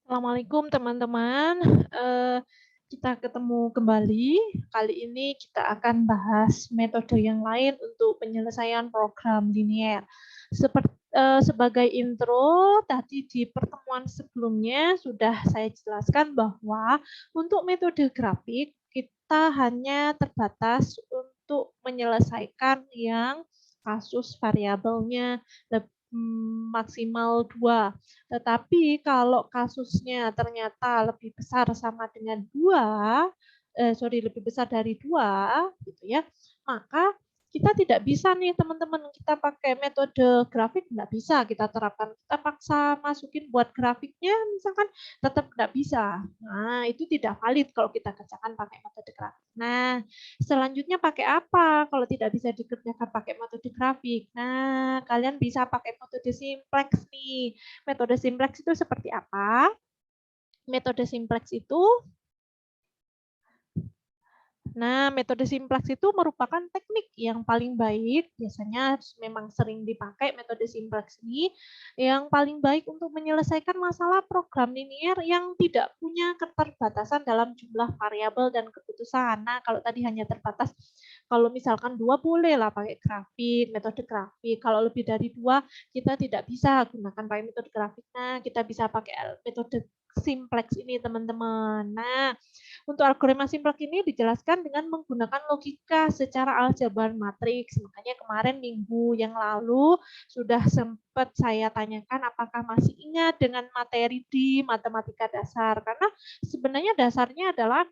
Assalamualaikum teman-teman. Kita ketemu kembali. Kali ini kita akan bahas metode yang lain untuk penyelesaian program linier. Sebagai intro, tadi di pertemuan sebelumnya sudah saya jelaskan bahwa untuk metode grafik kita hanya terbatas untuk menyelesaikan yang kasus variabelnya maksimal 2. Tetapi kalau kasusnya ternyata lebih besar sama dengan 2, lebih besar dari 2, gitu ya, maka kita tidak bisa nih teman-teman, kita pakai metode grafik nggak bisa kita terapkan. Kita paksa masukin buat grafiknya, misalkan tetap nggak bisa. Nah, itu tidak valid kalau kita kerjakan pakai metode grafik. Nah, selanjutnya pakai apa kalau tidak bisa dikerjakan pakai metode grafik? Nah, kalian bisa pakai metode simplex nih. Metode simplex itu seperti apa? Metode simplex itu metode simplex itu merupakan teknik yang paling baik, biasanya memang sering dipakai metode simplex ini, yang paling baik untuk menyelesaikan masalah program linier yang tidak punya keterbatasan dalam jumlah variabel dan keputusan. Nah, kalau tadi hanya terbatas, kalau misalkan 2 boleh lah pakai grafik, metode grafik. Kalau lebih dari 2, kita tidak bisa gunakan pakai metode grafik. Nah, kita bisa pakai metode simplex ini, teman-teman. Nah, untuk algoritma simplex ini dijelaskan dengan menggunakan logika secara aljabar matriks. Makanya kemarin minggu yang lalu sudah sempat saya tanyakan apakah masih ingat dengan materi di matematika dasar. Karena sebenarnya dasarnya adalah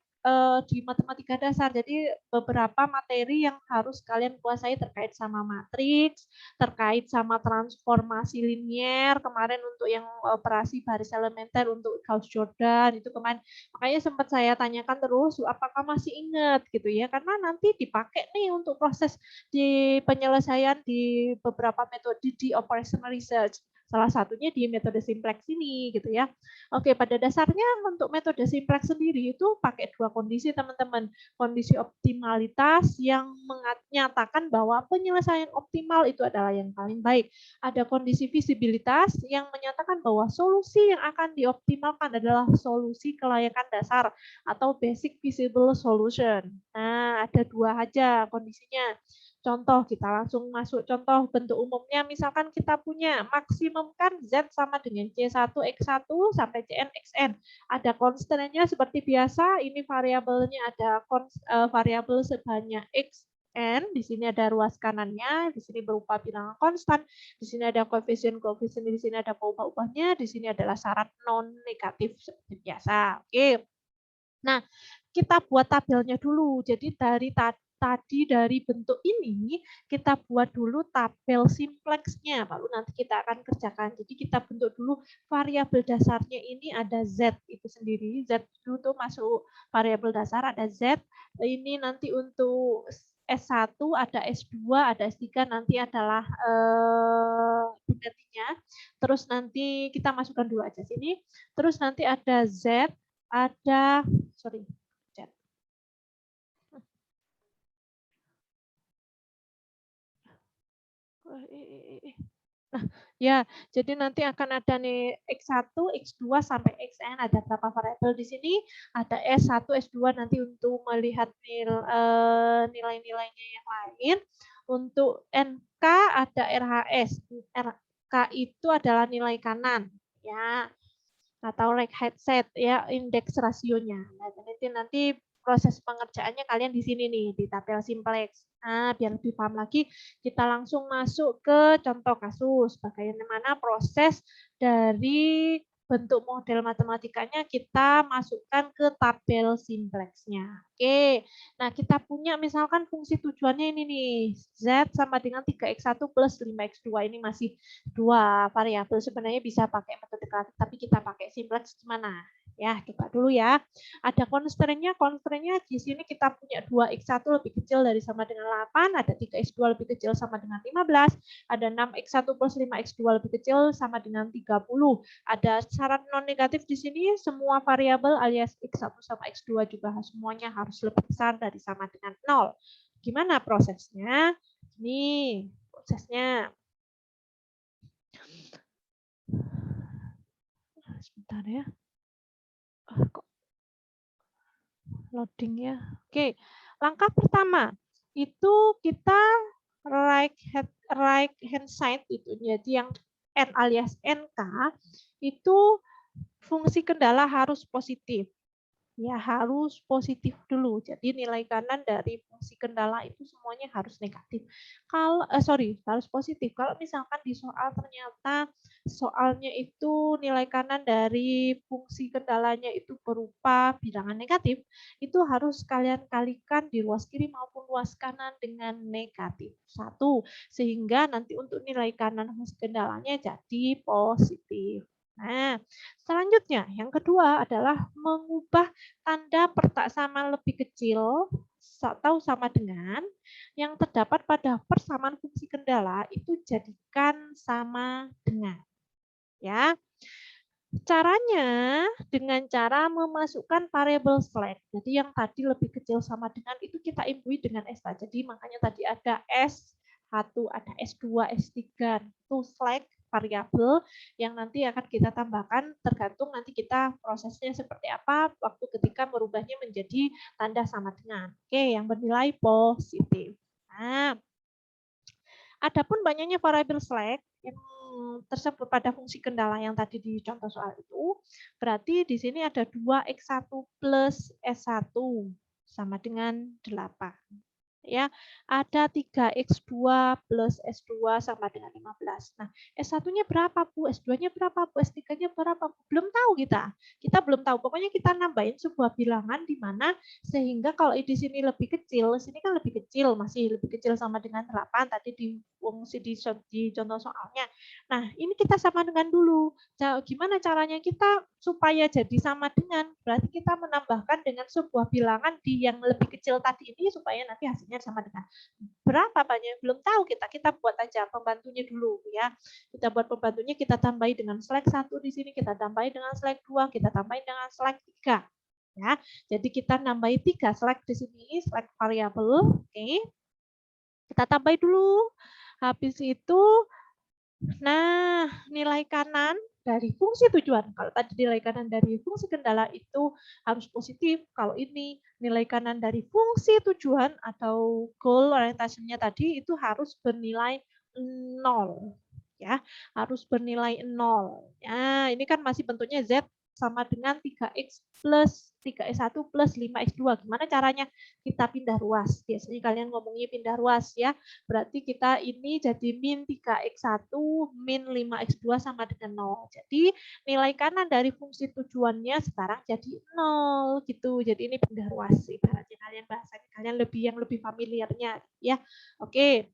di matematika dasar. Jadi beberapa materi yang harus kalian kuasai terkait sama matriks, terkait sama transformasi linier, kemarin untuk yang operasi baris elementer untuk Gauss-Jordan itu kemarin. Makanya sempat saya tanyakan terus apakah masih ingat gitu ya, karena nanti dipakai nih untuk proses di penyelesaian di beberapa metode di operational research. Salah satunya di metode simplex ini gitu ya. Oke, pada dasarnya untuk metode simplex sendiri itu pakai dua kondisi teman-teman. Kondisi optimalitas yang menyatakan bahwa penyelesaian optimal itu adalah yang paling baik. Ada kondisi visibilitas yang menyatakan bahwa solusi yang akan dioptimalkan adalah solusi kelayakan dasar atau basic visible solution. Nah, ada dua aja kondisinya. Contoh, kita langsung masuk contoh bentuk umumnya. Misalkan kita punya maksimumkan Z sama dengan C1 X1 sampai Cn Xn. Ada konstannya seperti biasa, ini variabelnya ada variabel sebanyak X N, di sini ada ruas kanannya, di sini berupa bilangan konstan, di sini ada koefisien-koefisien, di sini ada peubah-ubahnya, di sini adalah syarat non negatif seperti biasa. Oke. Nah, kita buat tabelnya dulu. Jadi dari bentuk ini kita buat dulu tabel simplexnya, baru nanti kita akan kerjakan. Jadi kita bentuk dulu variabel dasarnya ini ada Z itu sendiri. Z itu masuk variabel dasar ada Z. Ini nanti untuk S1 ada S2 ada S3 nanti adalah penggantinya. Terus nanti kita masukkan dulu aja sini. Terus nanti ada Z, ada chat. Nah, ya, jadi nanti akan ada nih X1, X2 sampai Xn ada berapa variabel di sini, ada S1, S2 nanti untuk melihat nilai-nilainya yang lain. Untuk NK ada RHS. RK itu adalah nilai kanan, ya. Atau right height set ya, indeks rasionya. Nah, nanti proses pengerjaannya kalian di sini nih di tabel simplex. Nah, biar lebih paham lagi, kita langsung masuk ke contoh kasus bagaimana proses dari bentuk model matematikanya kita masukkan ke tabel simplexnya. Oke. Nah, kita punya misalkan fungsi tujuannya ini nih. Z sama dengan 3x1 plus 5x2 ini masih dua variabel, sebenarnya bisa pakai metode grafik, tapi kita pakai simplex gimana? Ya, coba dulu ya. Ada constraint-nya di sini kita punya 2x1 lebih kecil dari sama dengan 8, ada 3x2 lebih kecil sama dengan 15, ada 6x1 plus 5x2 lebih kecil sama dengan 30. Ada syarat non negatif di sini, semua variabel alias x1 sama x2 juga semuanya harus lebih besar dari sama dengan 0. Gimana prosesnya? Ini prosesnya. Sebentar ya. Kok loading ya. Oke, langkah pertama itu kita right hand side itu, jadi yang N alias NK itu fungsi kendala harus positif. Ya harus positif dulu. Jadi nilai kanan dari fungsi kendala itu semuanya harus negatif. Kalau harus positif. Kalau misalkan di soal ternyata soalnya itu nilai kanan dari fungsi kendalanya itu berupa bilangan negatif, itu harus kalian kalikan di ruas kiri maupun ruas kanan dengan negatif 1, sehingga nanti untuk nilai kanan fungsi kendalanya jadi positif. Nah, selanjutnya yang kedua adalah mengubah tanda pertak sama lebih kecil atau sama dengan yang terdapat pada persamaan fungsi kendala itu jadikan sama dengan. Ya. Caranya dengan cara memasukkan variabel slack. Jadi yang tadi lebih kecil sama dengan itu kita imbui dengan S. Jadi makanya tadi ada S1, ada S2, S3. Itu slack variabel yang nanti akan kita tambahkan tergantung nanti kita prosesnya seperti apa waktu ketika merubahnya menjadi tanda sama dengan. Oke, yang bernilai positif. Nah, adapun banyaknya variabel slack yang tersebut pada fungsi kendala yang tadi di contoh soal itu, berarti di sini ada 2x1 plus S1 sama dengan 8. Ya, ada 3x2 plus S2 sama dengan 15. Nah, S1-nya berapa, Bu? S2-nya berapa, Bu? S3-nya berapa, Bu? Belum tahu kita. Kita belum tahu. Pokoknya kita nambahin sebuah bilangan di mana sehingga kalau di sini lebih kecil, sini kan lebih kecil, masih lebih kecil sama dengan 8 tadi di fungsi di contoh soalnya. Nah, ini kita sama dengan dulu. Gimana caranya kita supaya jadi sama dengan? Berarti kita menambahkan dengan sebuah bilangan di yang lebih kecil tadi ini supaya nanti hasilnya sama dengan berapa banyak belum tahu kita buat aja pembantunya dulu ya. Kita buat pembantunya, kita tambahi dengan slack 1 di sini, kita tambahi dengan slack 2, kita tambahi dengan slack 3 ya. Jadi kita nambahi 3 slack di sini, slack variabel. Oke. Kita tambahi dulu. Habis itu nah, nilai kanan dari fungsi tujuan. Kalau tadi nilai kanan dari fungsi kendala itu harus positif. Kalau ini nilai kanan dari fungsi tujuan atau goal orientasinya tadi itu harus bernilai 0. Ya, harus bernilai 0. Ya, ini kan masih bentuknya Z sama dengan 3x plus 3x1 plus 5x2. Gimana caranya? Kita pindah ruas. Biasanya kalian ngomongnya pindah ruas ya. Berarti kita ini jadi min 3x1 min 5x2 sama dengan 0. Jadi nilai kanan dari fungsi tujuannya sekarang jadi 0 gitu. Jadi ini pindah ruas ibaratnya kalian bahasanya kalian yang lebih familiarnya ya. Oke.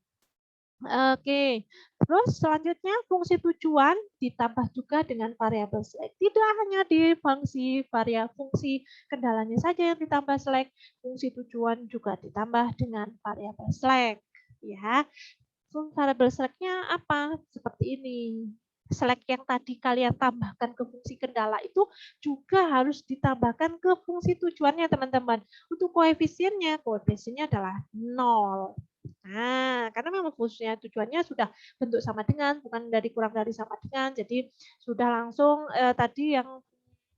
Oke, terus selanjutnya fungsi tujuan ditambah juga dengan variabel slack. Tidak hanya di fungsi kendalanya saja yang ditambah slack, fungsi tujuan juga ditambah dengan variabel slack. Ya, variabel slack-nya apa? Seperti ini. Slack yang tadi kalian tambahkan ke fungsi kendala itu juga harus ditambahkan ke fungsi tujuannya, teman-teman. Untuk koefisiennya adalah 0. Nah, karena memang fungsinya tujuannya sudah bentuk sama dengan, bukan dari kurang dari sama dengan, jadi sudah langsung tadi yang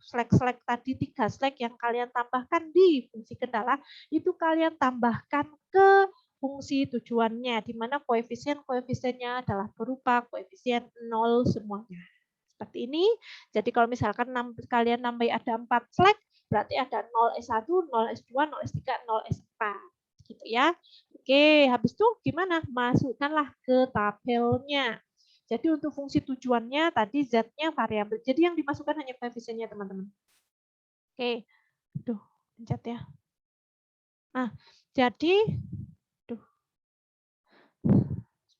slack tadi 3 slack yang kalian tambahkan di fungsi kendala, itu kalian tambahkan ke fungsi tujuannya, di mana koefisiennya adalah berupa koefisien 0 semuanya. Seperti ini. Jadi kalau misalkan kalian nambah ada 4 slack, berarti ada 0S1, 0S2, 0S3, 0S4. Gitu ya. Oke, habis itu gimana? Masukkanlah ke tabelnya. Jadi untuk fungsi tujuannya tadi Z-nya variabel. Jadi yang dimasukkan hanya koefisiennya, teman-teman. Oke. Aduh, pencet ya. Nah, jadi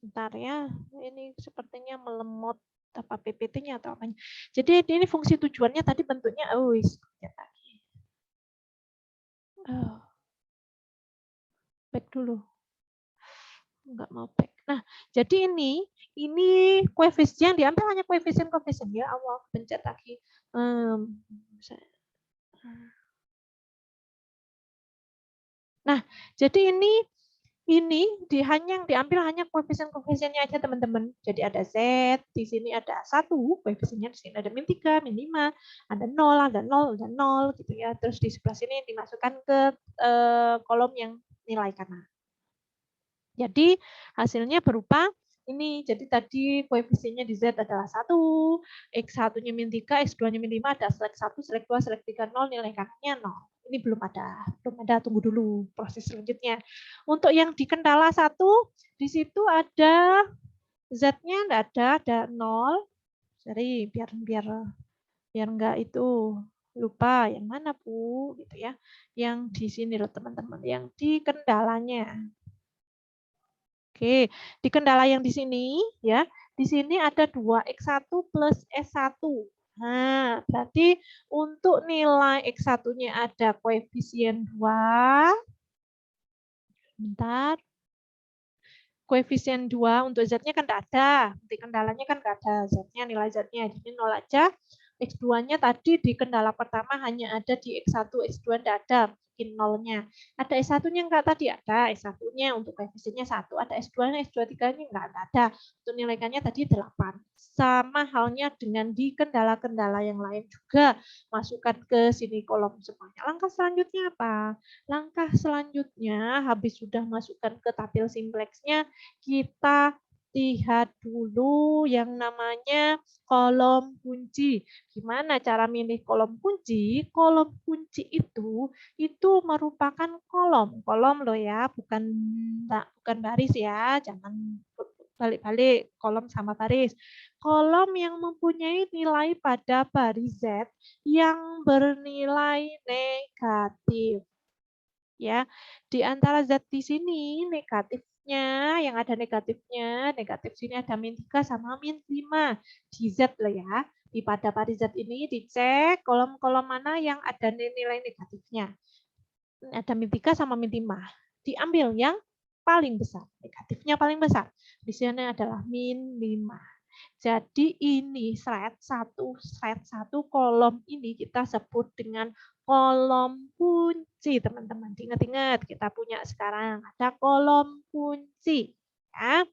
sebentar ya. Ini sepertinya melemot apa PPT-nya atau apanya. Jadi ini fungsi tujuannya tadi bentuknya back dulu. Enggak mau back. Nah, jadi ini koefisien diambil hanya koefisien ya awal pencet lagi. Nah, jadi ini Ini hanya yang diambil hanya koefisien-koefisiennya aja teman-teman. Jadi ada Z, di sini ada 1, koefisiennya di sini ada min 3, min 5, ada 0, ada 0, ada 0 gitu ya. Terus di sebelah sini dimasukkan ke kolom yang nilai kanan. Jadi hasilnya berupa ini. Jadi tadi koefisiennya di Z adalah 1, X1-nya min 3, X2-nya min 5, ada selek 1, selek 2, selek 3, 0, nilai kanannya 0. Ini belum ada, tunggu dulu proses selanjutnya. Untuk yang di kendala 1, di situ ada Z-nya enggak ada 0. Jadi biar enggak itu lupa yang mana Bu gitu ya. Yang di sini loh teman-teman, yang di kendalanya. Oke, di kendala yang di sini ya, di sini ada 2x1 plus S1. Nah, berarti untuk nilai X1-nya ada koefisien 2. Bentar. Koefisien 2 untuk Z-nya kan tidak ada. Di kendalanya kan tidak ada Z-nya, nilai Z-nya. Jadi 0 aja. X2-nya tadi di kendala pertama hanya ada di X1, X2 tidak ada. Bikin 0-nya. Ada S1-nya enggak tadi? Ada S1-nya untuk koefisiennya 1. Ada S2-nya, S2, 3-nya enggak ada. Untuk nilaikannya tadi 8. Sama halnya dengan di kendala-kendala yang lain juga. Masukkan ke sini kolom semuanya. Langkah selanjutnya apa? Langkah selanjutnya, habis sudah masukkan ke tabel simpleksnya, kita lihat dulu yang namanya kolom kunci. Gimana cara milih kolom kunci? Kolom kunci itu merupakan kolom. Kolom loh ya, bukan baris ya. Jangan balik-balik kolom sama baris. Kolom yang mempunyai nilai pada baris Z yang bernilai negatif. Ya, di antara Z di sini negatifnya, yang ada negatifnya, negatif sini ada min 3 sama min 5 di Z loh ya. Di pada baris Z ini dicek kolom-kolom mana yang ada nilai negatifnya. Ada min 3 sama min 5. Diambil yang paling besar, negatifnya paling besar. Di sini adalah min 5. Jadi ini slide 1 kolom ini kita sebut dengan kolom kunci, teman-teman. Ingat-ingat, kita punya sekarang ada kolom kunci. Ya.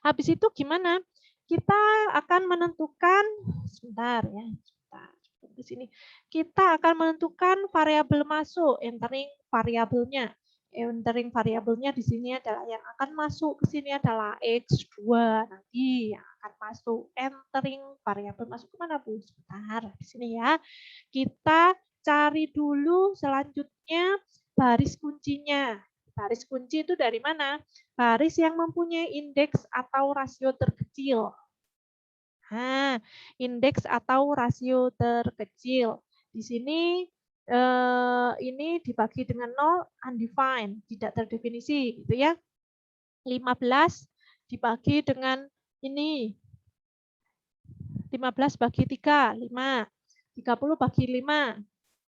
Habis itu gimana? Kita akan menentukan, sebentar ya, di sini. Kita akan menentukan variabel masuk, entering variabelnya. Entering variabelnya di sini adalah yang akan masuk ke sini adalah X2 nanti yang akan masuk. Entering variabel masuk kemana Bu? Sebentar, di sini ya. Kita cari dulu selanjutnya baris kuncinya. Baris kunci itu dari mana? Baris yang mempunyai indeks atau rasio terkecil. Nah, indeks atau rasio terkecil. Di sini ini dibagi dengan 0 undefined, tidak terdefinisi gitu ya. 15 dibagi dengan ini 15 bagi 3, 5. 30 bagi 5,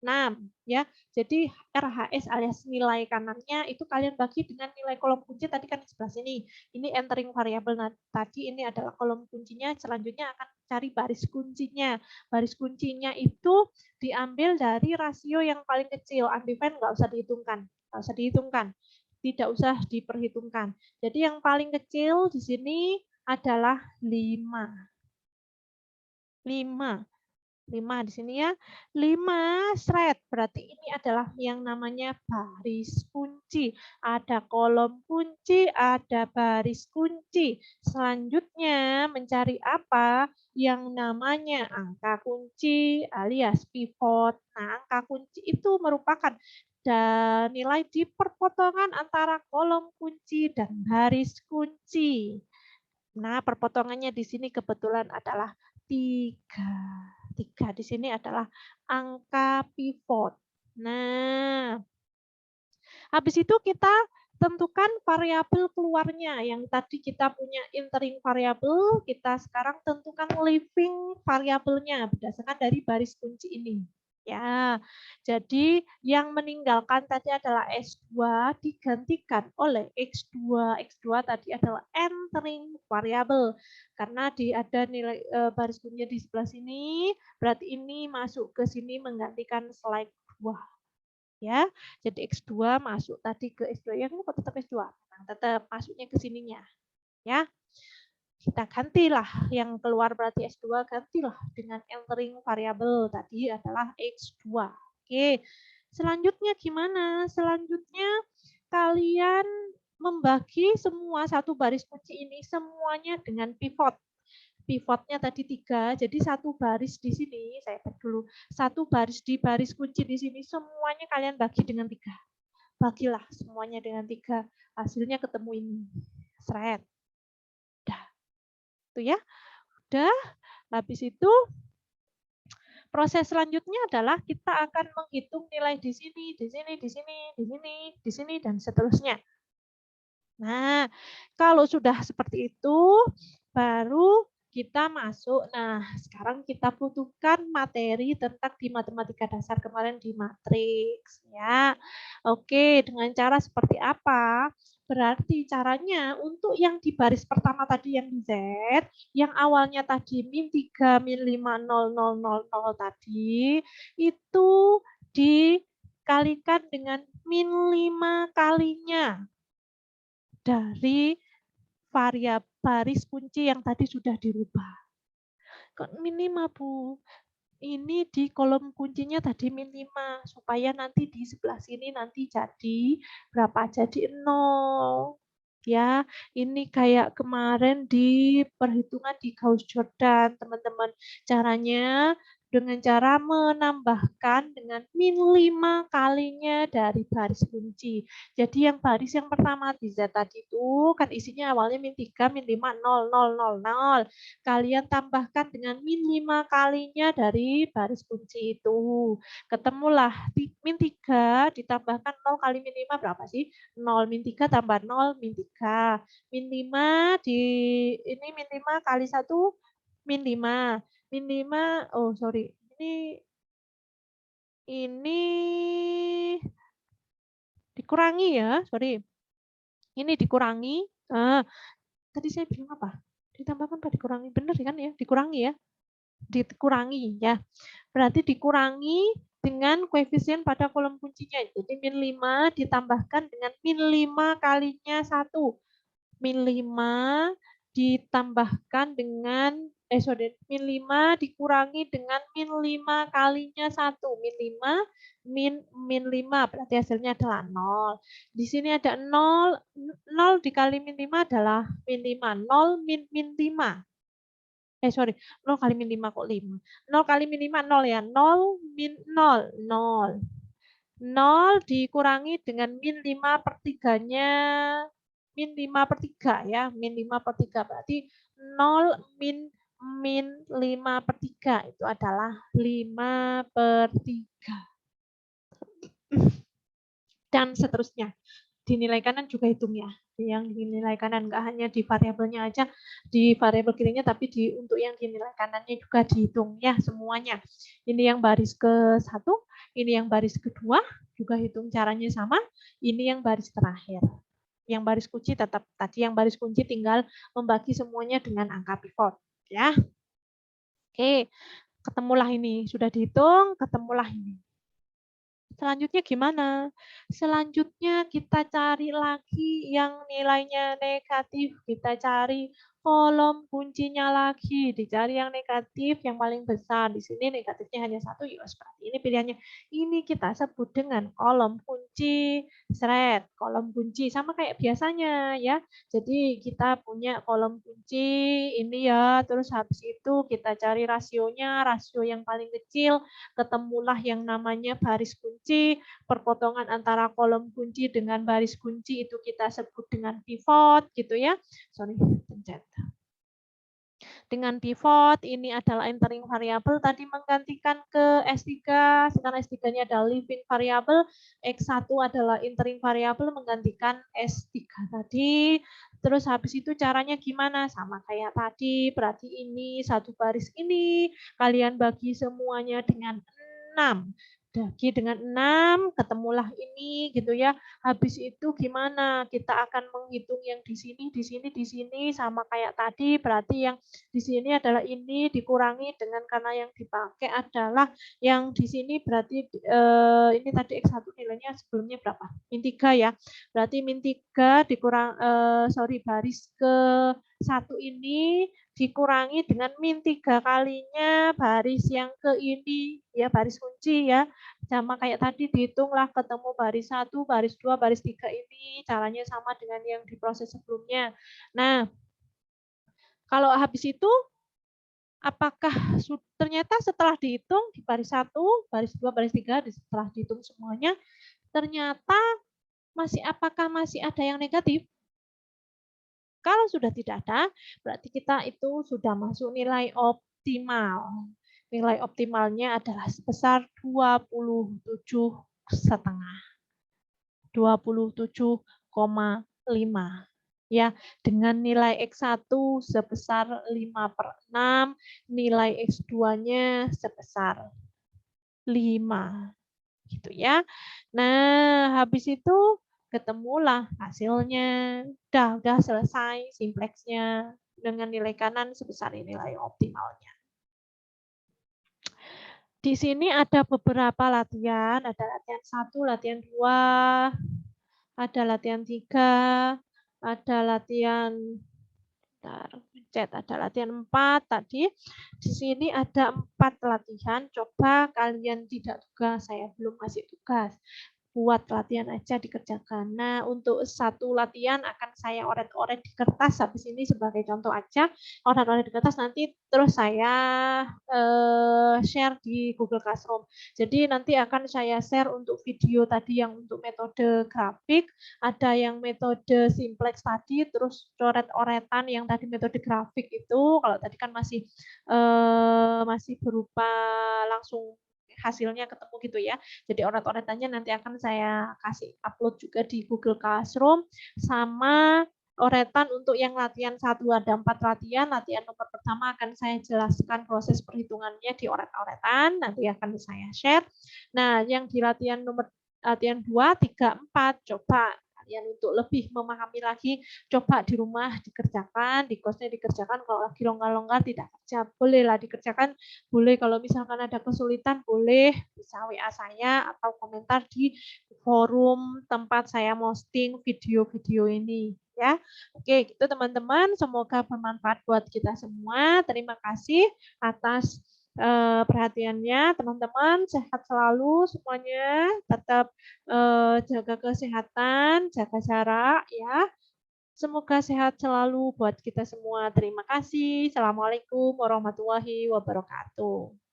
6 ya. Jadi RHS alias nilai kanannya itu kalian bagi dengan nilai kolom kunci tadi kan di sebelah sini. Ini entering variabel tadi ini adalah kolom kuncinya, selanjutnya akan cari baris kuncinya. Baris kuncinya itu diambil dari rasio yang paling kecil. Undefined nggak usah dihitungkan. Nggak usah dihitungkan. Tidak usah diperhitungkan. Jadi yang paling kecil di sini adalah 5. 5 di sini ya. 5 thread. Berarti ini adalah yang namanya baris kunci. Ada kolom kunci, ada baris kunci. Selanjutnya mencari apa? Yang namanya angka kunci alias pivot. Nah, angka kunci itu merupakan nilai di perpotongan antara kolom kunci dan baris kunci. Nah, perpotongannya di sini kebetulan adalah 3. 3 di sini adalah angka pivot. Nah, habis itu kita tentukan variabel keluarnya. Yang tadi kita punya entering variabel, kita sekarang tentukan leaving variabelnya berdasarkan dari baris kunci ini. Ya, jadi yang meninggalkan tadi adalah S2 digantikan oleh X2. X2 tadi adalah entering variable. Karena ada nilai baris kuncinya di sebelah sini, berarti ini masuk ke sini menggantikan slide 2. ya. Jadi X2 masuk tadi ke S2, ya ini kok tetap S2. Nah, tetap masuknya ke sininya, ya. Kita gantilah yang keluar berarti S2, gantilah dengan entering variabel tadi adalah X2. Oke. Selanjutnya gimana? Selanjutnya kalian membagi semua satu baris kunci ini semuanya dengan pivot. Pivotnya tadi 3, jadi satu baris di sini, saya cek dulu, satu baris di baris kunci di sini semuanya kalian bagi dengan 3. Bagilah semuanya dengan 3, hasilnya ketemu ini. Seret. Udah. Itu ya. Udah. Habis itu proses selanjutnya adalah kita akan menghitung nilai di sini, di sini, di sini, di sini, di sini, dan seterusnya. Nah, kalau sudah seperti itu, baru kita masuk. Nah, sekarang kita butuhkan materi tentang di matematika dasar kemarin di matriks, ya. Oke, dengan cara seperti apa? Berarti caranya untuk yang di baris pertama tadi yang di Z, yang awalnya tadi -3, -5, 0, 0, 0, 0 tadi, itu dikalikan dengan -5 kalinya dari variabel baris kunci yang tadi sudah dirubah. Kok -5, Bu? Ini di kolom kuncinya tadi -5, supaya nanti di sebelah sini nanti jadi berapa? Jadi 0. Ya, ini kayak kemarin di perhitungan di Gauss-Jordan, teman-teman. Caranya dengan cara menambahkan dengan -5 kalinya dari baris kunci. Jadi yang baris yang pertama di Z tadi itu kan isinya awalnya -3, -5, 0, 0, 0, 0. Kalian tambahkan dengan -5 kalinya dari baris kunci itu. Ketemulah -3 ditambahkan 0 kali -5 berapa sih? 0, -3 tambah 0, -3. -5 di ini -5 kali 1, -5. -5, oh sorry, ini dikurangi ya, sorry. Ini dikurangi. Tadi saya bilang apa? Ditambahkan apa dikurangi? Benar kan ya? Dikurangi ya? Dikurangi ya. Berarti dikurangi dengan koefisien pada kolom kuncinya. Jadi -5 ditambahkan dengan -5 kalinya 1. -5 ditambahkan dengan -5 dikurangi dengan -5 kalinya 1. -5 -5 berarti hasilnya adalah 0. Di sini ada 0, 0 dikali -5 adalah -5. 0 -5. Sorry, 0 kali -5 kok 5. 0 kali -5 0 ya. 0 0, 0. 0 dikurangi dengan -5/3-nya. -5/3 ya. -5/3 berarti 0 -5/3 itu adalah 5/3. Dan seterusnya. Dinilai kanan juga hitung ya. Yang dinilai kanan nggak hanya di variabelnya aja, di variabel kirinya, tapi untuk yang dinilai kanannya juga dihitung ya semuanya. Ini yang baris ke-1, ini yang baris kedua, juga hitung caranya sama. Ini yang baris terakhir. Yang baris kunci tetap tadi yang baris kunci tinggal membagi semuanya dengan angka pivot ya. Oke, ketemulah ini, sudah dihitung, ketemulah ini. Selanjutnya gimana? Selanjutnya kita cari lagi yang nilainya negatif. Kita cari kolom kuncinya lagi. Dicari yang negatif yang paling besar. Di sini negatifnya hanya 1, ya seperti ini pilihannya. Ini kita sebut dengan kolom kunci seret. Kolom kunci sama kayak biasanya ya. Jadi kita punya kolom kunci ini ya. Terus habis itu kita cari rasionya. Rasio yang paling kecil. Ketemulah yang namanya baris kunci, perpotongan antara kolom kunci dengan baris kunci itu kita sebut dengan pivot gitu ya. Sorry, pencet. Dengan pivot ini adalah entering variable tadi menggantikan ke S3, sekarang S3-nya adalah living variable, X1 adalah entering variable menggantikan S3 tadi. Terus habis itu caranya gimana? Sama kayak tadi, berarti ini satu baris ini kalian bagi semuanya dengan 6. Daki dengan 6, ketemulah ini gitu ya. Habis itu gimana? Kita akan menghitung yang di sini, di sini, di sini sama kayak tadi. Berarti yang di sini adalah ini dikurangi dengan karena yang dipakai adalah yang di sini berarti ini tadi X1 nilainya sebelumnya berapa? Min 3 ya. Berarti min 3 dikurang baris ke 1 ini dikurangi dengan min 3 kalinya baris yang ke ini ya, baris kunci ya. Sama kayak tadi dihitunglah ketemu baris 1, baris 2, baris 3 ini caranya sama dengan yang di proses sebelumnya. Nah, kalau habis itu apakah ternyata setelah dihitung di baris 1, baris 2, baris 3 setelah dihitung semuanya ternyata apakah masih ada yang negatif? Kalau sudah tidak ada, berarti kita itu sudah masuk nilai optimal. Nilai optimalnya adalah sebesar 27,5. 27,5. Ya, dengan nilai X1 sebesar 5/6, nilai X2-nya sebesar 5. Gitu ya. Nah, habis itu ketemulah hasilnya. Udah selesai simpleksnya dengan nilai kanan sebesar nilai optimalnya. Di sini ada beberapa latihan, ada latihan 1, latihan 2, ada latihan 3, ada latihan ada latihan 4 tadi. Di sini ada 4 latihan. Coba kalian tidak tugas, saya belum kasih tugas. Buat latihan aja dikerjakan. Nah, untuk satu latihan akan saya oret-oret di kertas. Habis ini sebagai contoh aja, oret-oret di kertas nanti terus saya share di Google Classroom. Jadi nanti akan saya share untuk video tadi yang untuk metode grafik, ada yang metode simplex tadi, terus coret-oretan yang tadi metode grafik itu. Kalau tadi kan masih berupa langsung hasilnya ketemu gitu ya. Jadi oret-oretannya nanti akan saya kasih upload juga di Google Classroom, sama oretan untuk yang latihan 1 ada 4 latihan. Latihan nomor pertama akan saya jelaskan proses perhitungannya di oret-oretan, nanti akan saya share. Nah, yang di latihan 2, 3, 4 coba kalian untuk lebih memahami lagi, coba di rumah dikerjakan, di kosnya dikerjakan. Kalau lagi longgar-longgar tidak kerja, bolehlah dikerjakan. Boleh kalau misalkan ada kesulitan, boleh bisa WA saya atau komentar di forum tempat saya posting video-video ini ya. Oke, gitu teman-teman. Semoga bermanfaat buat kita semua. Terima kasih atas perhatiannya, teman-teman. Sehat selalu semuanya. Tetap jaga kesehatan, jaga jarak ya. Semoga sehat selalu buat kita semua. Terima kasih. Assalamualaikum warahmatullahi wabarakatuh.